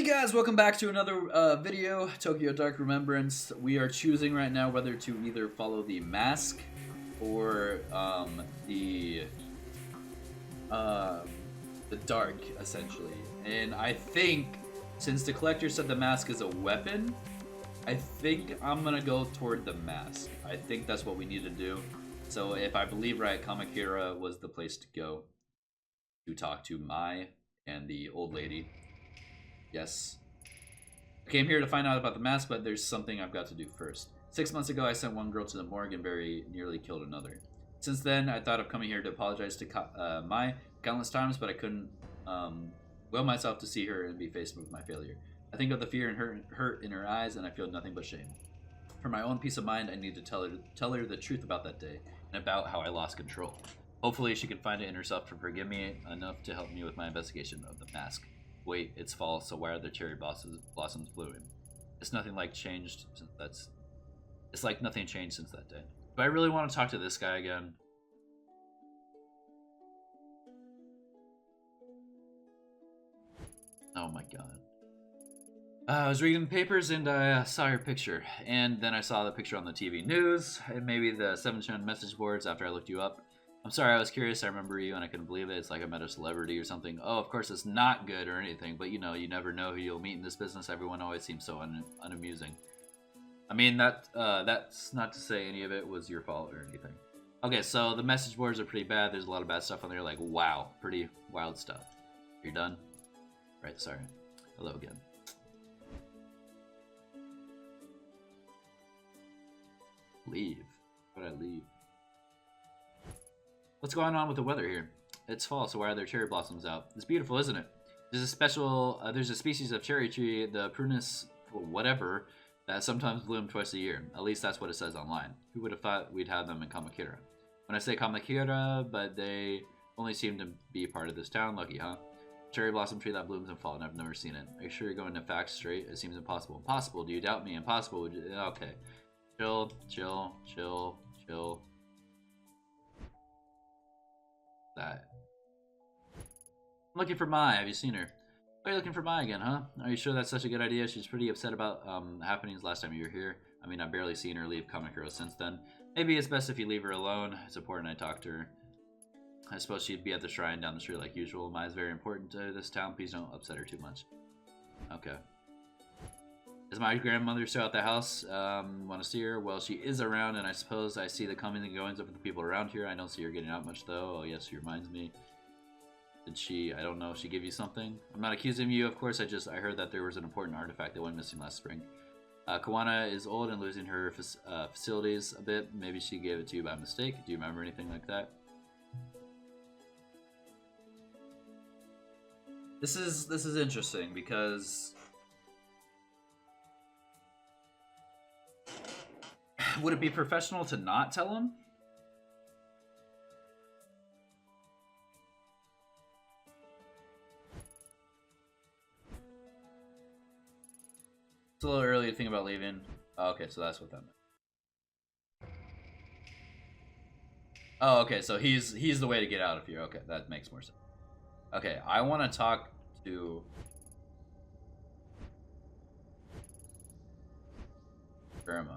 Hey guys, welcome back to another video, Tokyo Dark Remembrance. We are choosing right now whether to either follow the mask or um, the dark, essentially. And I think, since the collector said the mask is a weapon, I think I'm gonna go toward the mask. I think that's what we need to do. So if I believe right, Kamakura was the place to go to talk to Mai and the old lady. Yes. I came here to find out about the mask, but there's something I've got to do first. 6 months ago, I sent one girl to the morgue and very nearly killed another. Since then, I thought of coming here to apologize to Mai countless times, but I couldn't will myself to see her and be faced with my failure. I think of the fear and hurt in her eyes, and I feel nothing but shame. For my own peace of mind, I need to tell her the truth about that day and about how I lost control. Hopefully, she can find it in herself to forgive me enough to help me with my investigation of the mask. Wait, it's fall, so why are the cherry blossoms blooming? It's nothing like changed since it's like nothing changed since that day. Do I really want to talk to this guy again? Oh my god. I was reading papers and I saw your picture, and then I saw the picture on the TV news, and maybe the 7chan message boards after I looked you up. I'm sorry, I was curious. I remember you and I couldn't believe it. It's like I met a celebrity or something. Oh, of course, it's not good or anything, but you know, you never know who you'll meet in this business. Everyone always seems so unamusing. I mean, that's not to say any of it was your fault or anything. Okay, so the message boards are pretty bad. There's a lot of bad stuff on there, like, wow, pretty wild stuff. You're done? Right, sorry. Hello again. Leave. Why would I leave? What's going on with the weather here? It's fall, so why are there cherry blossoms out? It's beautiful, isn't it? There's a species of cherry tree, the Prunus whatever, that sometimes bloom twice a year. At least that's what it says online. Who would have thought we'd have them in Kamakura? When I say Kamakura, but they only seem to be part of this town. Lucky, huh? Cherry blossom tree that blooms in fall, and I've never seen it. Are you sure you're going to facts straight? It seems impossible. Impossible? Do you doubt me? Impossible? Okay. Chill, chill, chill, chill. That. I'm looking for Mai. Have you seen her? Oh, you're looking for Mai again, huh? Are you sure that's such a good idea? She's pretty upset about happenings last time you were here. I mean, I've barely seen her leave Kamakura since then. Maybe it's best if you leave her alone. It's important I talk to her. I suppose she'd be at the shrine down the street like usual. Mai is very important to this town. Please don't upset her too much. Okay. Is my grandmother still at the house? Want to see her? Well, she is around, and I suppose I see the comings and goings of the people around here. I don't see her getting out much, though. Oh, yes, she reminds me. Did she, I don't know, she give you something? I'm not accusing you, of course. I heard that there was an important artifact that went missing last spring. Kawana is old and losing her facilities a bit. Maybe she gave it to you by mistake. Do you remember anything like that? This is interesting because would it be professional to not tell him? It's a little early to think about leaving. Oh, okay, so that's what that meant. Oh, okay, so he's the way to get out of here. Okay, that makes more sense. Okay, I want to talk to Grandma.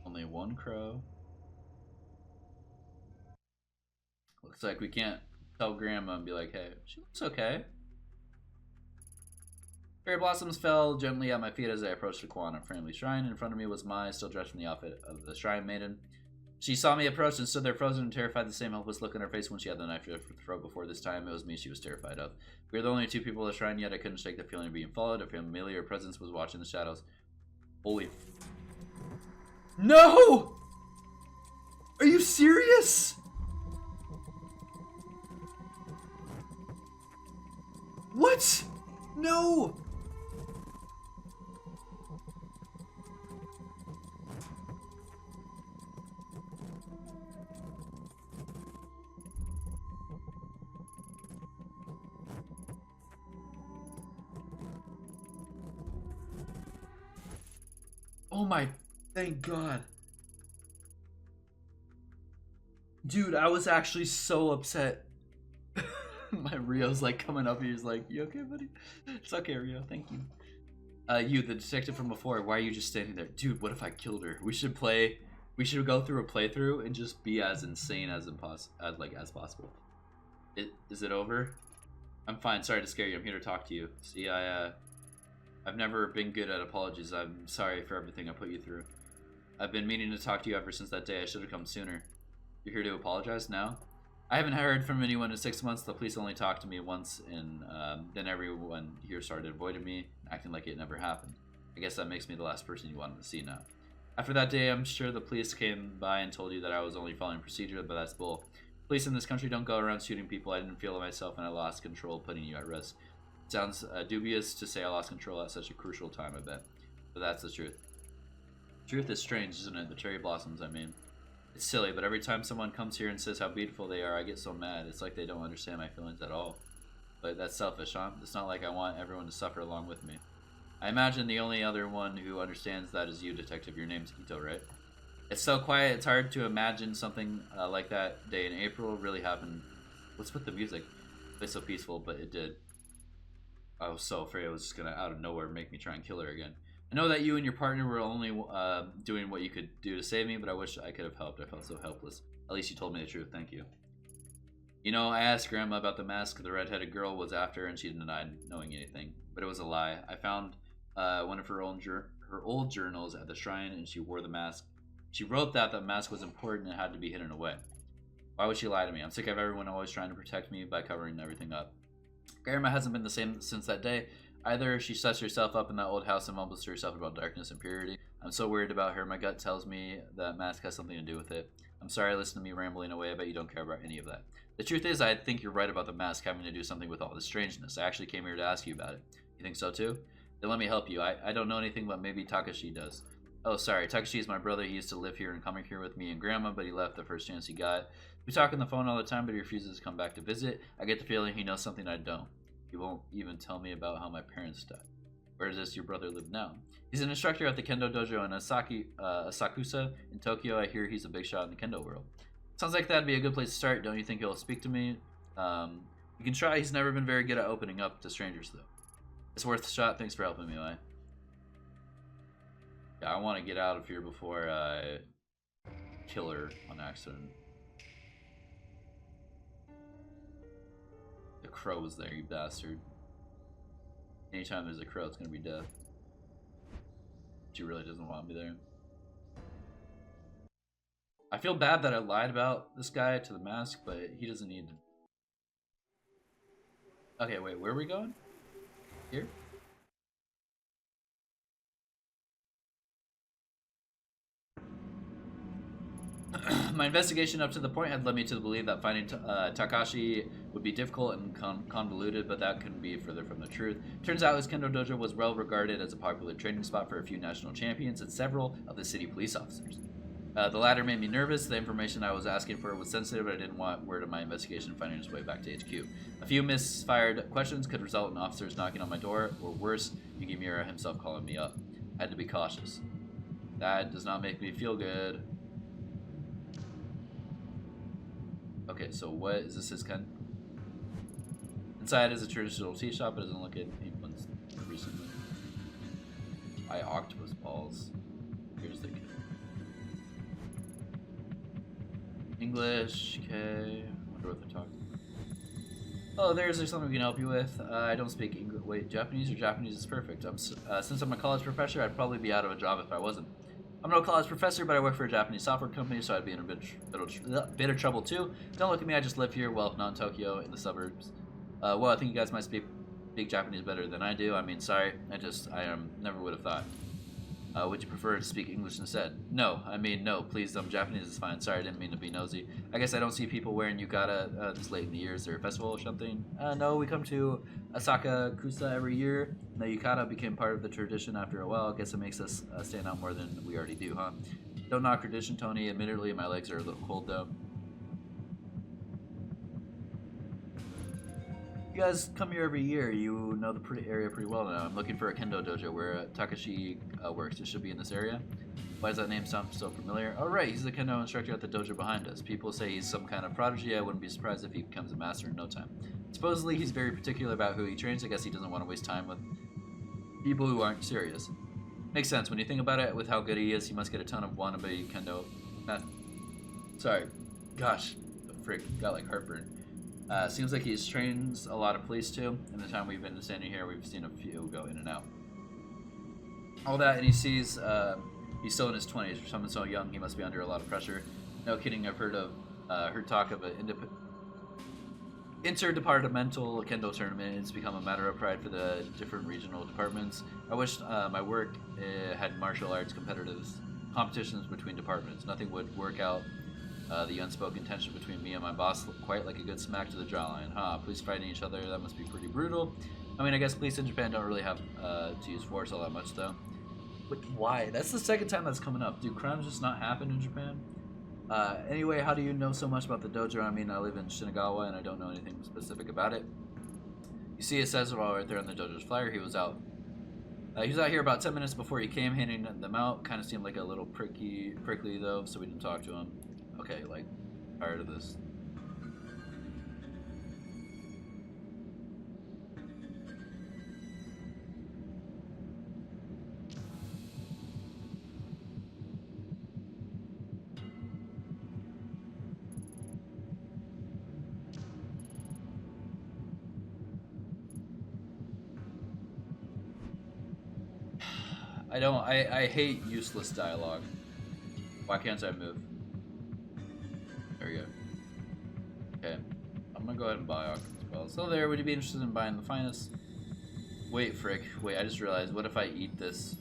Only one crow. Looks like we can't tell Grandma and be like, hey, she looks okay. Cherry blossoms fell gently at my feet as I approached the Kwana family shrine. In front of me was Mai, still dressed in the outfit of the shrine maiden. She saw me approach and stood there frozen and terrified, the same helpless look on her face when she had the knife to her throat before. This time it was me she was terrified of. We were the only two people at the shrine, yet I couldn't shake the feeling of being followed. A familiar presence was watching the shadows. Holy... No! Are you serious? What? No! Oh my, thank God. Dude, I was actually so upset. My Rio's like coming up here. He's like, "You okay, buddy?" It's okay, Rio. Thank you. You, the detective from before. Why are you just standing there, dude? What if I killed her? We should play. We should go through a playthrough and just be as insane as as possible. Is it over? I'm fine. Sorry to scare you. I'm here to talk to you. See, I've never been good at apologies. I'm sorry for everything I put you through. I've been meaning to talk to you ever since that day. I should have come sooner. You're here to apologize now? I haven't heard from anyone in 6 months. The police only talked to me once, and then everyone here started avoiding me, acting like it never happened. I guess that makes me the last person you wanted to see now. After that day, I'm sure the police came by and told you that I was only following procedure, but that's bull. Police in this country don't go around shooting people. I didn't feel it myself, and I lost control, putting you at risk. It sounds dubious to say I lost control at such a crucial time, I bet. But that's the truth. Truth is strange, isn't it? The cherry blossoms, I mean. It's silly, but every time someone comes here and says how beautiful they are, I get so mad. It's like they don't understand my feelings at all. But that's selfish, huh? It's not like I want everyone to suffer along with me. I imagine the only other one who understands that is you, Detective. Your name's Ito, right? It's so quiet, it's hard to imagine something like that day in April really happened. What's with the music? It's so peaceful, but it did. I was so afraid it was just gonna out of nowhere make me try and kill her again. I know that you and your partner were only doing what you could do to save me, but I wish I could have helped. I felt so helpless. At least you told me the truth. Thank you. You know, I asked Grandma about the mask the redheaded girl was after, and she denied knowing anything. But it was a lie. I found one of her old journals at the shrine, and she wore the mask. She wrote that the mask was important and had to be hidden away. Why would she lie to me? I'm sick of everyone always trying to protect me by covering everything up. Grandma hasn't been the same since that day. Either she shuts herself up in that old house and mumbles to herself about darkness and purity. I'm so worried about her. My gut tells me that mask has something to do with it. I'm sorry, listen to me rambling away. I bet you don't care about any of that. The truth is, I think you're right about the mask having to do something with all this strangeness. I actually came here to ask you about it. You think so too? Then let me help you. I don't know anything, but maybe Takashi does. Oh, sorry. Takashi is my brother. He used to live here and come here with me and Grandma, but he left the first chance he got. We talk on the phone all the time, but he refuses to come back to visit. I get the feeling he knows something I don't. He won't even tell me about how my parents died. Where does your brother live now? He's an instructor at the Kendo Dojo in Asakusa in Tokyo. I hear he's a big shot in the Kendo world. Sounds like that'd be a good place to start. Don't you think he'll speak to me? You can try. He's never been very good at opening up to strangers, though. It's worth a shot. Thanks for helping me, Lai. Yeah, I want to get out of here before I kill her on accident. The crow was there, you bastard. Anytime there's a crow, it's gonna be death. She really doesn't want me there. I feel bad that I lied about this guy to the mask, but he doesn't need to. Okay, wait, where are we going? Here? My investigation up to the point had led me to believe that finding Takashi would be difficult and convoluted, but that couldn't be further from the truth. Turns out his Kendo Dojo was well regarded as a popular training spot for a few national champions and several of the city police officers. The latter made me nervous. The information I was asking for was sensitive, but I didn't want word of my investigation finding its way back to HQ. A few misfired questions could result in officers knocking on my door, or worse, Yukimura himself calling me up. I had to be cautious. That does not make me feel good. Okay, so what is this? His kind? Inside is a traditional tea shop, but doesn't look at anyone's recently. I octopus balls. Here's the kid. English, okay. Wonder what they're talking about. Oh, there's something we can help you with. I don't speak English. Wait, Japanese or Japanese is perfect. Since I'm a college professor, I'd probably be out of a job if I wasn't. I'm no college professor, but I work for a Japanese software company, so I'd be in a bit of trouble too. Don't look at me, I just live here, well, if not in Tokyo, in the suburbs. Well, I think you guys might speak Japanese better than I do. I mean, sorry, I never would have thought. Would you prefer to speak English instead? No, I mean, no, please, Japanese is fine. Sorry, I didn't mean to be nosy. I guess I don't see people wearing yukata this late in the year. Is there a festival or something? No, we come to Asakusa every year. The yukata became part of the tradition after a while. I guess it makes us stand out more than we already do, huh? Don't knock tradition, Tony. Admittedly, my legs are a little cold, though. You guys come here every year. You know the area pretty well now. I'm looking for a Kendo Dojo where Takashi works. It should be in this area. Why does that name sound so familiar? Oh right, he's the Kendo instructor at the dojo behind us. People say he's some kind of prodigy. I wouldn't be surprised if he becomes a master in no time. Supposedly he's very particular about who he trains. I guess he doesn't want to waste time with people who aren't serious. Makes sense when you think about it. With how good he is, he must get a ton of wannabe Kendo. Sorry, gosh, the frick, got like heartburn. Seems like he's trains a lot of police too. In the time we've been standing here, we've seen a few go in and out. All that, and he sees he's still in his 20s. For someone so young, he must be under a lot of pressure. No kidding, I've heard talk of an interdepartmental Kendo tournament. It's become a matter of pride for the different regional departments. I wish my work had martial arts competitions between departments. Nothing would work out the unspoken tension between me and my boss quite like a good smack to the jawline. Police fighting each other, that must be pretty brutal. I mean, I guess police in Japan don't really have to use force all that much, though. But why? That's the second time that's coming up. Do crimes just not happen in Japan? Anyway, how do you know so much about the dojo? I mean, I live in Shinagawa and I don't know anything specific about it. You see, it says it all right there on the dojo's flyer. He was out here about 10 minutes before he came, handing them out. Kind of seemed like a little prickly though, so we didn't talk to him. Okay, like, tired of this. I hate useless dialogue. Why can't I move? There we go. Okay. I'm gonna go ahead and buy Aqua as well. So there, would you be interested in buying the finest? Wait, frick. Wait, I just realized, what if I eat this?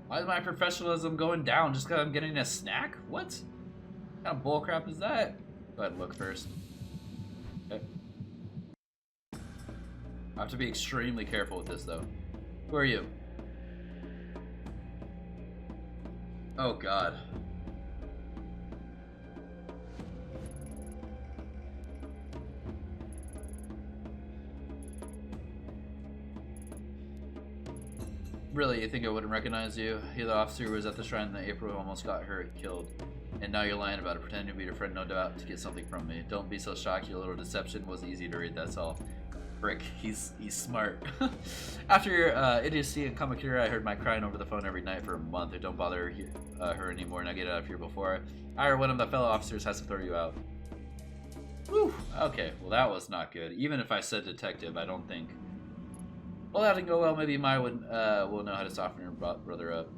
Why is my professionalism going down just because I'm getting a snack? What? What kind of bullcrap is that? Go ahead and look first. Okay. I have to be extremely careful with this, though. Who are you? Oh, God. Really, you think I wouldn't recognize you? You're the officer who was at the shrine in April who almost got her killed. And now you're lying about it, pretending to be your friend, no doubt, to get something from me. Don't be so shocked, your little deception was easy to read, that's all. Frick, he's smart. After idiocy and Kamakura, I heard my crying over the phone every night for a month. I don't bother her anymore, and I get out of here before I or one of the fellow officers has to throw you out. Whew, okay, well that was not good. Even if I said detective, I don't think... Well, that didn't go well. Maybe Mai will know how to soften your brother up.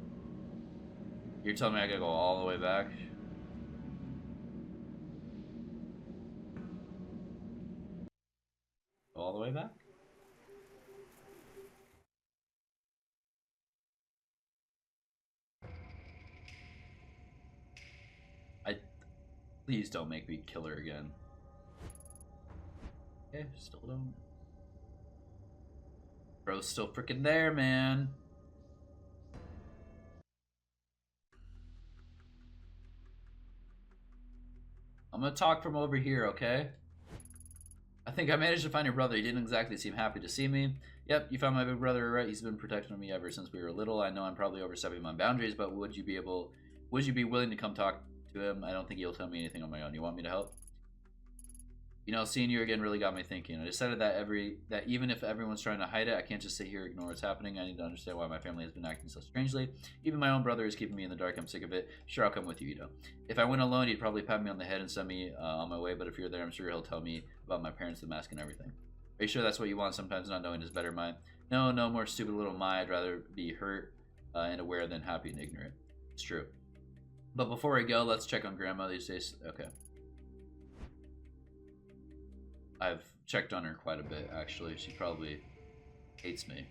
You're telling me I gotta go all the way back? All the way back? Please don't make me kill her again. Okay, still don't. Bro's still freaking there, man. I'm gonna talk from over here, okay? I think I managed to find your brother. He didn't exactly seem happy to see me. Yep, you found my big brother, right? He's been protecting me ever since we were little. I know I'm probably overstepping my boundaries, but would you be willing to come talk to him? I don't think he'll tell me anything on my own. You want me to help? You know, seeing you again really got me thinking. I decided that even if everyone's trying to hide it, I can't just sit here and ignore what's happening. I need to understand why my family has been acting so strangely. Even my own brother is keeping me in the dark. I'm sick of it. Sure, I'll come with you, Ito. If I went alone, he'd probably pat me on the head and send me on my way, but if you're there, I'm sure he'll tell me about my parents, the mask, and everything. Are you sure that's what you want? Sometimes not knowing is better, Mai. No, no more stupid little Mai. I'd rather be hurt and aware than happy and ignorant. It's true. But before we go, let's check on Grandma these days. Okay. I've checked on her quite a bit, actually. She probably hates me.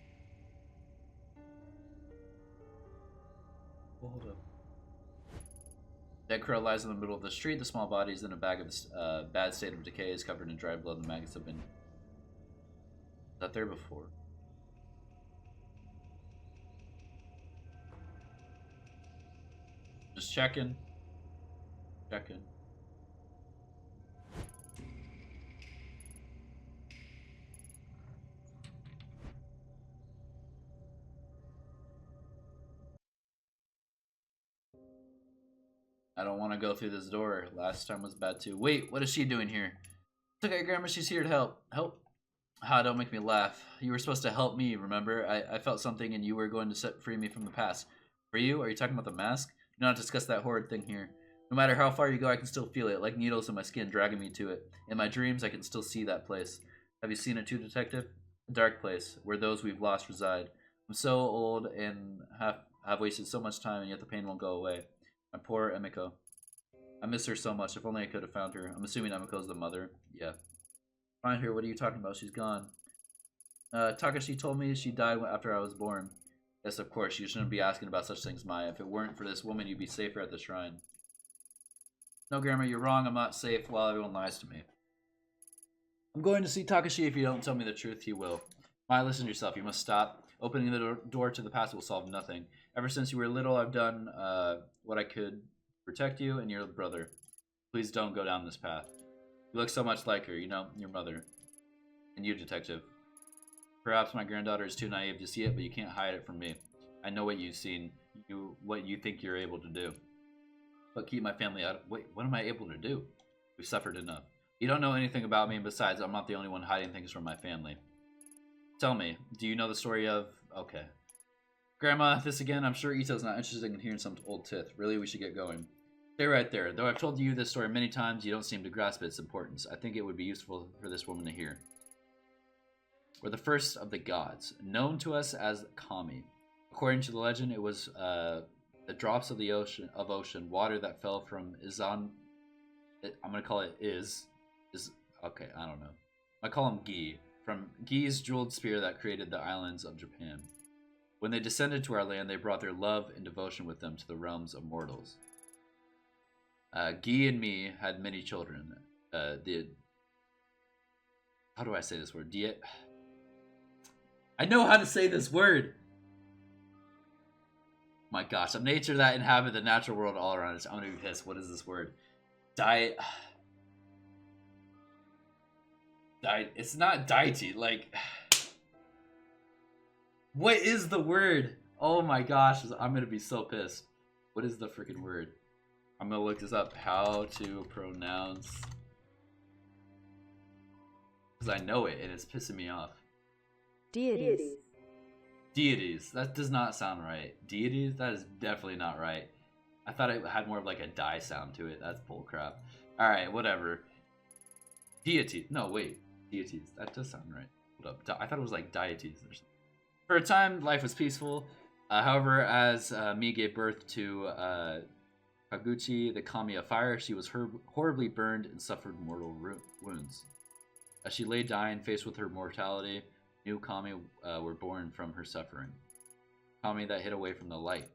Well, hold up. Dead crow lies in the middle of the street. The small body is in a bag of bad state of decay, is covered in dried blood, and the maggots have been... Was that there before? Just checking. Checking. I don't want to go through this door. Last time was bad too. Wait, what is she doing here? It's okay, Grandma. She's here to help. Help? Ah, don't make me laugh. You were supposed to help me, remember? I felt something and you were going to set free me from the past. For you? Are you talking about the mask? Do not discuss that horrid thing here. No matter how far you go, I can still feel it, like needles in my skin dragging me to it. In my dreams, I can still see that place. Have you seen it too, Detective? A dark place, where those we've lost reside. I'm so old and have wasted so much time, and yet the pain won't go away. My poor Emiko. I miss her so much. If only I could have found her. I'm assuming Emiko's the mother. Yeah. Find her. What are you talking about? She's gone. Takashi told me she died after I was born. Yes, of course. You shouldn't be asking about such things, Maya. If it weren't for this woman, you'd be safer at the shrine. No, Grandma, you're wrong. I'm not safe while everyone lies to me. I'm going to see Takashi. If you don't tell me the truth, he will. Maya, listen to yourself. You must stop. Opening the door to the past will solve nothing. Ever since you were little, I've done what I could to protect you and your brother. Please don't go down this path. You look so much like her, you know, your mother. And you, Detective. Perhaps my granddaughter is too naive to see it, but you can't hide it from me. I know what you've seen, what you think you're able to do. But keep my family out of... Wait, what am I able to do? We've suffered enough. You don't know anything about me, and besides, I'm not the only one hiding things from my family. Tell me, do you know the story of... Okay. Grandma, this again? I'm sure Ito's not interested in hearing some old tith. Really, we should get going. Stay right there. Though I've told you this story many times, you don't seem to grasp its importance. I think it would be useful for this woman to hear. We're the first of the gods, known to us as Kami. According to the legend, it was the drops of the ocean water that fell from Izan. I'm gonna call it is okay. I don't know. I call him Gi, from Gi's jeweled spear that created the islands of Japan. When they descended to our land, they brought their love and devotion with them to the realms of mortals. Gi and me had many children. How do I say this word? I know how to say this word. My gosh, of nature that inhabit the natural world all around us. I'm gonna be pissed. What is this word? It's not deity. Like, what is the word? Oh my gosh, I'm gonna be so pissed. What is the freaking word? I'm gonna look this up. How to pronounce? Because I know it and it's pissing me off. Deities. Deities. That does not sound right. Deities? That is definitely not right. I thought it had more of like a die sound to it. That's bullcrap. Alright, whatever. Deity. No, wait. Deities. That does sound right. Hold up. I thought it was like deities or something. For a time, life was peaceful. However, as Mi gave birth to Kaguchi, the Kami of Fire, she was horribly burned and suffered mortal wounds. As she lay dying, faced with her mortality, new Kami were born from her suffering. Kami that hid away from the light.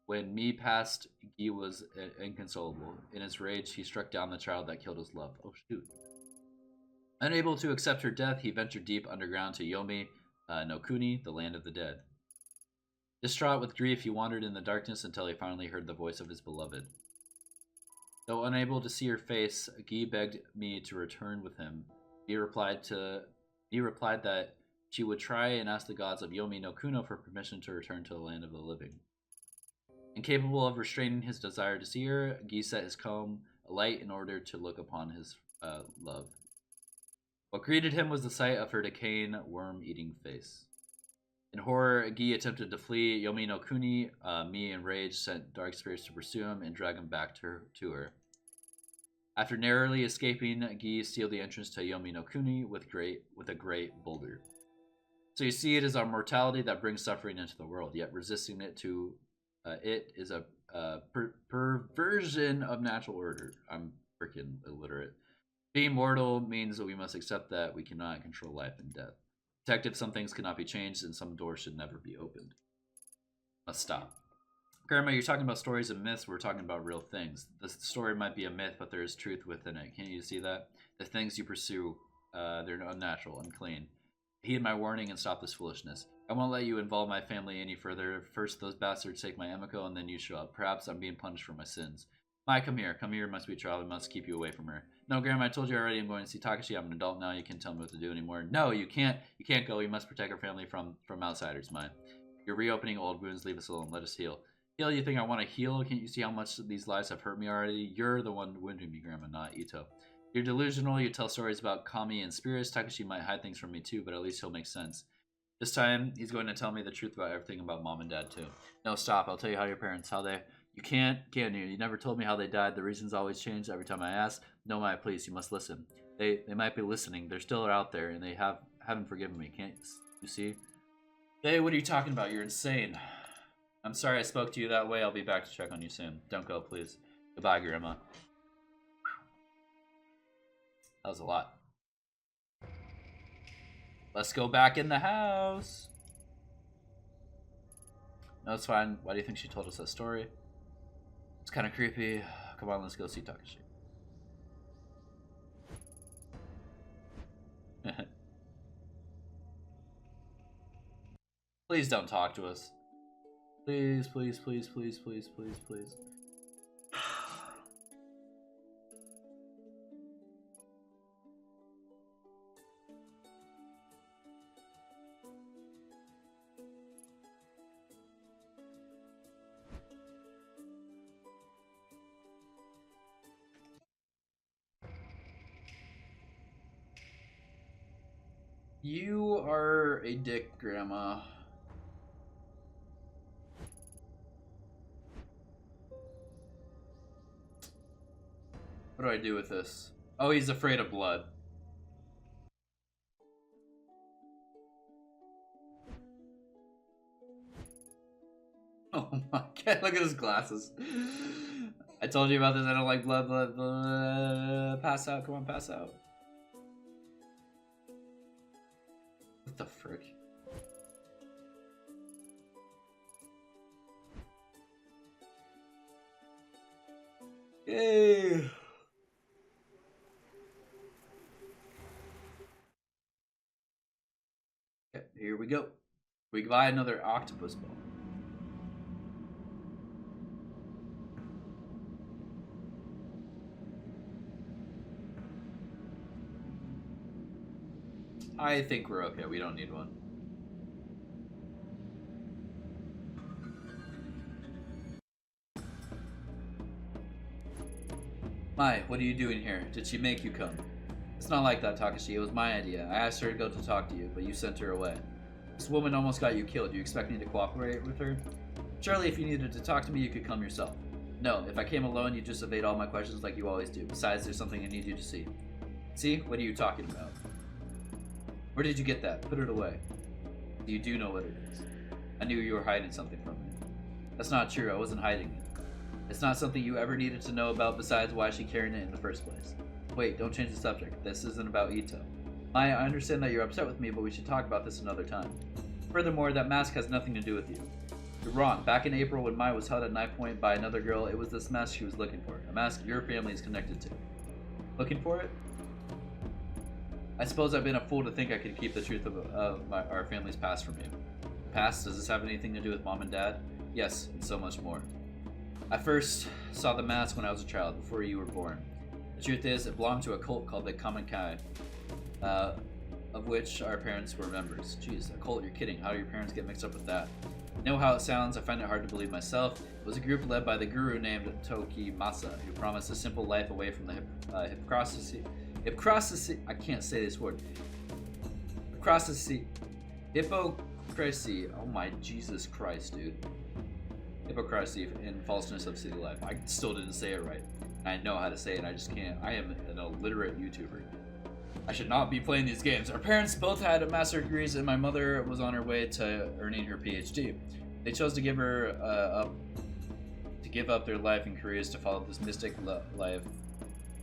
When Mi passed, Gi was inconsolable. In his rage, he struck down the child that killed his love. Oh, shoot. Unable to accept her death, he ventured deep underground to Yomi no Kuni, the land of the dead. Distraught with grief, he wandered in the darkness until he finally heard the voice of his beloved. Though unable to see her face, Gi begged Mi to return with him. He replied that she would try and ask the gods of Yomi no Kuno for permission to return to the land of the living. Incapable of restraining his desire to see her, Gi set his comb alight in order to look upon his love. What greeted him was the sight of her decaying, worm-eating face. In horror, Gi attempted to flee Yomi no Kuni. Mi, enraged, sent dark spirits to pursue him and drag him back to her. After narrowly escaping, Gi sealed the entrance to Yomi no Kuni with a great boulder. So you see, it is our mortality that brings suffering into the world, yet resisting it is a perversion of natural order. I'm freaking illiterate. Being mortal means that we must accept that we cannot control life and death. Detective, some things cannot be changed, and some doors should never be opened. Must stop. Grandma, you're talking about stories and myths. We're talking about real things. The story might be a myth, but there is truth within it. Can't you see that? The things you pursue, they're unnatural, unclean. Heed my warning and stop this foolishness. I won't let you involve my family any further. First, those bastards take my Emiko, and then you show up. Perhaps I'm being punished for my sins. Mai, come here. Come here, my sweet child. I must keep you away from her. No, Grandma, I told you already I'm going to see Takashi. I'm an adult now. You can't tell me what to do anymore. No, you can't. You can't go. You must protect our family from outsiders, Mai. You're reopening old wounds. Leave us alone. Let us heal. Heal, you think I want to heal? Can't you see how much these lives have hurt me already? You're the one wounding me, Grandma, not Ito. You're delusional, you tell stories about Kami and spirits. Takashi might hide things from me too, but at least he'll make sense. This time, he's going to tell me the truth about everything about Mom and Dad too. No, stop. I'll tell you how your parents, how they... You can't, can you? You never told me how they died. The reasons always change every time I ask. No, Maya, please, you must listen. They might be listening. They're still out there, and they haven't forgiven me. Can't you see? Hey, what are you talking about? You're insane. I'm sorry I spoke to you that way. I'll be back to check on you soon. Don't go, please. Goodbye, Grandma. That was a lot. Let's go back in the house. No, it's fine. Why do you think she told us that story? It's kind of creepy. Come on, let's go see Takashi. Please don't talk to us. Please, please, please, please, please, please, please. You are a dick, Grandma. What do I do with this? Oh, he's afraid of blood. Oh my god, look at his glasses. I told you about this, I don't like blood, blood, blood. Pass out, come on, pass out. What the frick? Yay! Okay, here we go. We buy another octopus ball. I think we're okay. We don't need one. Mai, what are you doing here? Did she make you come? It's not like that, Takashi. It was my idea. I asked her to go to talk to you, but you sent her away. This woman almost got you killed. You expect me to cooperate with her? Surely if you needed to talk to me, you could come yourself. No, if I came alone, you'd just evade all my questions like you always do. Besides, there's something I need you to see. See? What are you talking about? Where did you get that? Put it away. You do know what it is. I knew you were hiding something from me. That's not true. I wasn't hiding it. It's not something you ever needed to know about besides why she carried it in the first place. Wait, don't change the subject. This isn't about Ito. Maya, I understand that you're upset with me, but we should talk about this another time. Furthermore, that mask has nothing to do with you. You're wrong. Back in April when Maya was held at knife point by another girl, it was this mask she was looking for. A mask your family is connected to. Looking for it? I suppose I've been a fool to think I could keep the truth of our family's past from you. Past? Does this have anything to do with Mom and Dad? Yes, and so much more. I first saw the mask when I was a child, before you were born. The truth is, it belonged to a cult called the Kamikai, of which our parents were members. Jeez, a cult? You're kidding. How do your parents get mixed up with that? You know how it sounds? I find it hard to believe myself. It was a group led by the guru named Toki Masa, who promised a simple life away from the hypocrisy. I can't say this word. Hypocrisy. Oh my Jesus Christ, dude. Hypocrisy and falseness of city life. I still didn't say it right. I know how to say it, I just can't. I am an illiterate YouTuber. I should not be playing these games. Our parents both had master's degrees, and my mother was on her way to earning her PhD. They chose to give up their life and careers to follow this mystic life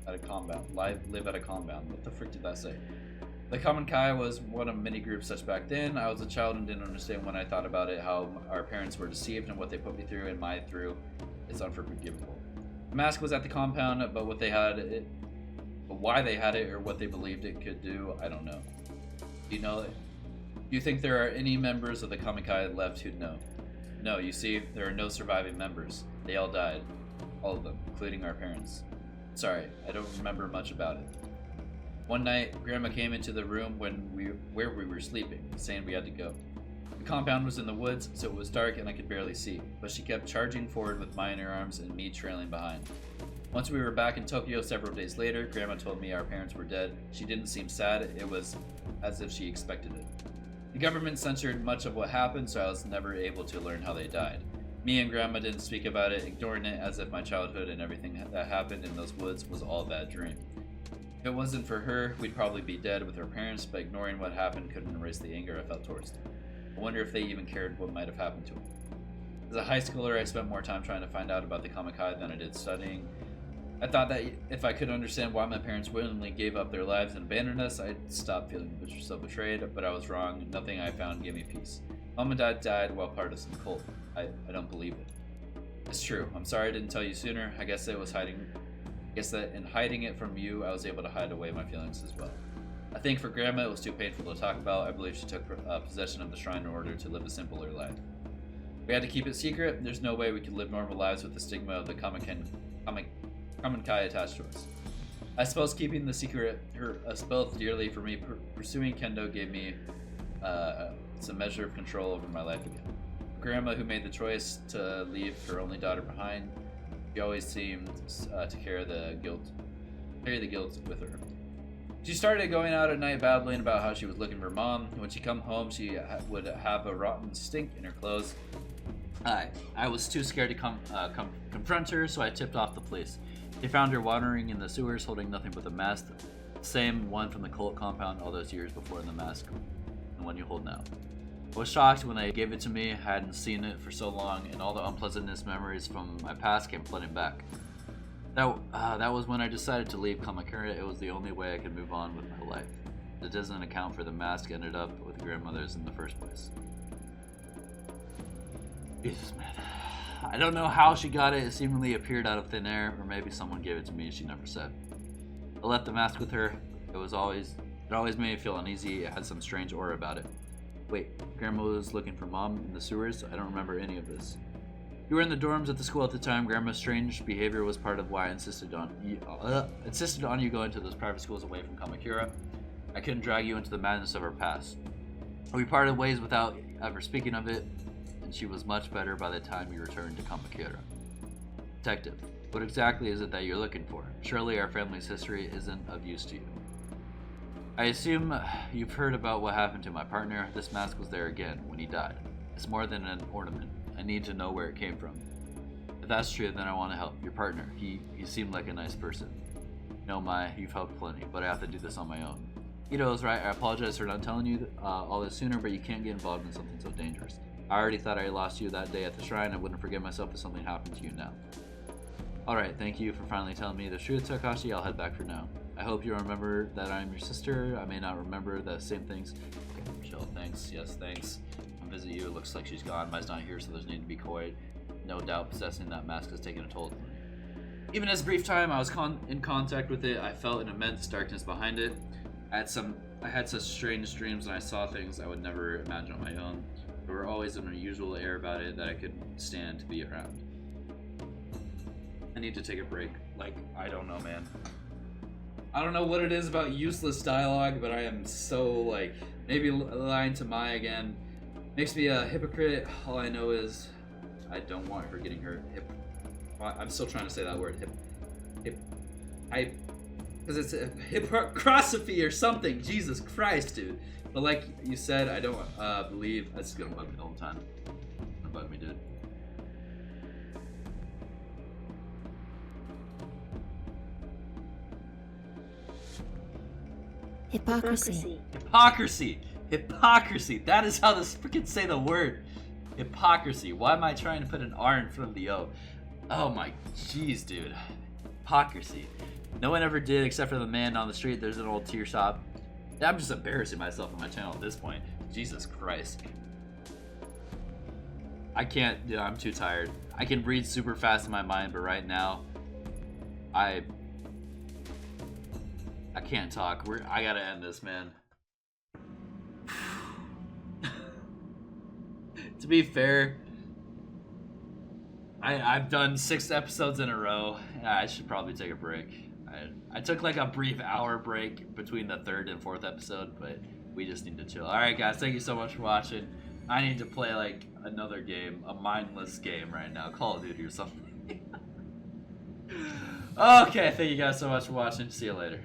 at a compound. Live at a compound. What the frick did that say? The Common Kai was one of many groups such back then. I was a child and didn't understand when I thought about it how our parents were deceived and what they put me through and my through is unforgivable. The mask was at the compound, but what they had it, but why they had it or what they believed it could do, I don't know. Do you know? Do you think there are any members of the Common Kai left who'd know? No, you see, there are no surviving members. They all died. All of them, including our parents. Sorry, I don't remember much about it. One night, Grandma came into the room where we were sleeping, saying we had to go. The compound was in the woods, so it was dark and I could barely see, but she kept charging forward with mine in her arms and me trailing behind. Once we were back in Tokyo several days later, Grandma told me our parents were dead. She didn't seem sad, it was as if she expected it. The government censored much of what happened, so I was never able to learn how they died. Me and Grandma didn't speak about it, ignoring it as if my childhood and everything that happened in those woods was all a bad dream. If it wasn't for her, we'd probably be dead with our parents, but ignoring what happened couldn't erase the anger I felt towards them. I wonder if they even cared what might have happened to them. As a high schooler, I spent more time trying to find out about the Kamikai than I did studying. I thought that if I could understand why my parents willingly gave up their lives and abandoned us, I'd stop feeling so betrayed, but I was wrong. Nothing I found gave me peace. Mom and Dad died while part of some cult. I don't believe it. It's true. I'm sorry I didn't tell you sooner. I guess that in hiding it from you, I was able to hide away my feelings as well. I think for Grandma it was too painful to talk about. I believe she took possession of the shrine in order to live a simpler life. We had to keep it secret. There's no way we could live normal lives with the stigma of the Kamikai attached to us. I suppose keeping the secret hurt us both dearly. For me, pursuing Kendo gave me some measure of control over my life again. Grandma, who made the choice to leave her only daughter behind, she always seemed to carry the guilt with her. She started going out at night babbling about how she was looking for Mom. When she come home, she would have a rotten stink in her clothes. I was too scared to confront her, so I tipped off the police. They found her wandering in the sewers holding nothing but the mask, the same one from the cult compound all those years before, the mask, the one you hold now. I was shocked when they gave it to me. I hadn't seen it for so long, and all the unpleasantness memories from my past came flooding back. That was when I decided to leave Kamakura. It was the only way I could move on with my life. It doesn't account for the mask ended up with grandmothers in the first place. Jesus, man. I don't know how she got it. It seemingly appeared out of thin air, or maybe someone gave it to me and she never said. I left the mask with her. It always made me feel uneasy. It had some strange aura about it. Wait, Grandma was looking for Mom in the sewers? I don't remember any of this. You were in the dorms at the school at the time. Grandma's strange behavior was part of why I insisted on you going to those private schools away from Kamakura. I couldn't drag you into the madness of our past. We parted ways without ever speaking of it, and she was much better by the time you returned to Kamakura. Detective, what exactly is it that you're looking for? Surely our family's history isn't of use to you. I assume you've heard about what happened to my partner. This mask was there again when he died. It's more than an ornament. I need to know where it came from. If that's true, then I want to help. Your partner, he seemed like a nice person. No, you've helped plenty, but I have to do this on my own. Ito is right. I apologize for not telling you all this sooner, but you can't get involved in something so dangerous. I already thought I lost you that day at the shrine. I wouldn't forgive myself if something happened to you now. Alright, thank you for finally telling me the truth, Takashi. I'll head back for now. I hope you remember that I'm your sister. I may not remember the same things. Okay, Michelle, thanks. Yes, thanks. I'll visit you. It looks like she's gone. Mai's not here, so there's need to be coy. No doubt possessing that mask has taken a toll. Even as brief time I was in contact with it, I felt an immense darkness behind it. I had such strange dreams, and I saw things I would never imagine on my own. There were always an unusual air about it that I couldn't stand to be around. I need to take a break. I don't know, man. I don't know what it is about useless dialogue, but I am so, maybe lying to Mai again makes me a hypocrite. All I know is I don't want her getting hurt. I'm still trying to say that word. Because it's a hypocrisy or something. Jesus Christ, dude. But like you said, I don't believe. That's gonna bug me the whole time. It's gonna bug me, dude. Hypocrisy. Hypocrisy. That is how to freaking say the word. Hypocrisy. Why am I trying to put an R in front of the O? Oh my jeez, dude. Hypocrisy. No one ever did except for the man on the street. There's an old tear shop. I'm just embarrassing myself on my channel at this point. Jesus Christ. I can't, dude, I'm too tired. I can read super fast in my mind, but right now, I can't talk. I gotta end this, man. To be fair, I've done 6 episodes in a row. I should probably take a break. I took a brief hour break between the 3rd and 4th episode, but we just need to chill. Alright guys, thank you so much for watching. I need to play like another game, a mindless game right now, Call of Duty or something. Okay, thank you guys so much for watching. See you later.